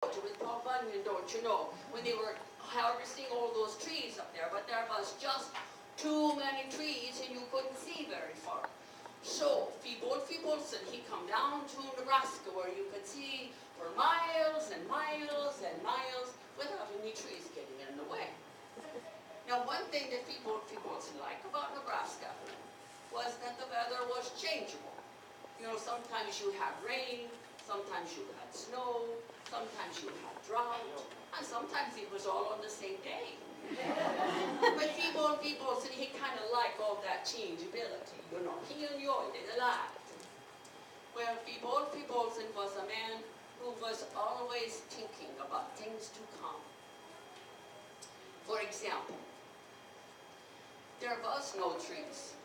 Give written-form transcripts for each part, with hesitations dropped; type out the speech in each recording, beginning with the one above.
with Paul Bunyan, don't you know, when they were harvesting all those trees up there, but there was just too many trees and you couldn't see very far. So, Fibolson, he come down to Nebraska where you could see for miles and miles and miles without any trees getting in the way. Now, one thing that Fibolson liked about Nebraska was that the weather was changeable. You know, sometimes you had rain, sometimes you had snow, sometimes you had drought, and sometimes it was all on the same day. But Fibolson, he kind of liked all that changeability, you know. He enjoyed it a lot. Well, Fibolson was a man who was always thinking about things to come. For example, there was no trees.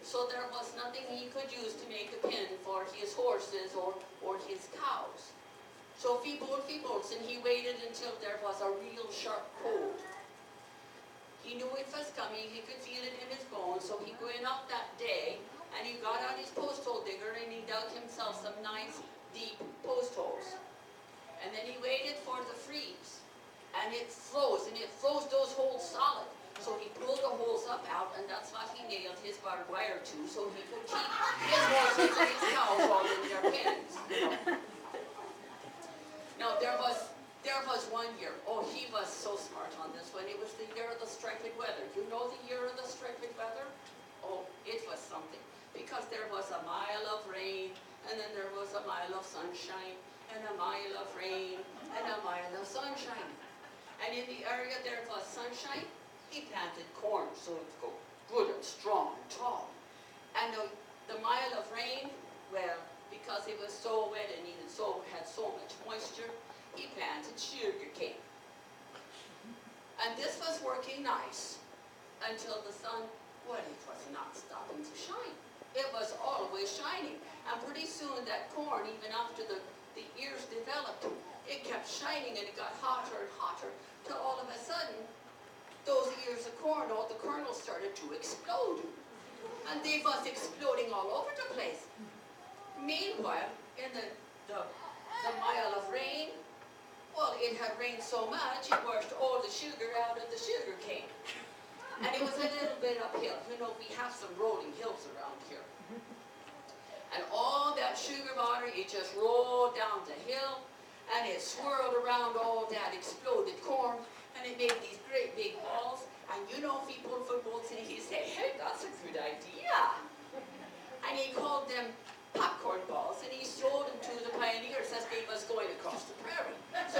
So there was nothing he could use to make a pen for his horses or his cows. So Fibolson, he waited until there was a real sharp cold. He knew it was coming, he could feel it in his bones, so he went out that day and he got out his post hole digger and he dug himself some nice deep post holes. And then he waited for the freeze. And it froze those holes solid. So he pulled the holes up out, and that's what he nailed his barbed wire to, so he could keep his horses and his cows all in their pens. You know. Now there was one year. Oh, he was so smart on this one. It was the year of the striped weather. You know the year of the striped weather? Oh, it was something. Because there was a mile of rain, and then there was a mile of sunshine, and a mile of rain, and a mile of sunshine. And in the area there was sunshine, he planted corn so it would go good and strong and tall. And the mile of rain, well, because it was so wet and had so much moisture, he planted sugar cane. And this was working nice until the sun, well, it was not stopping to shine. It was always shining. And pretty soon that corn, even after the ears developed, it kept shining and it got hotter and hotter till all of a sudden those ears of corn, all the kernels started to explode. And they was exploding all over the place. Meanwhile, in the mile of rain, well, it had rained so much, it washed all the sugar out of the sugar cane. And it was a little bit uphill. You know, we have some rolling hills around here. And all that sugar water, it just rolled down the hill, and it swirled around all that exploded corn, and it made these great big balls. And you know, Fibolson, he said, hey, that's a good idea. And he called them popcorn balls, and he sold them to the pioneers as they was going across the prairie. So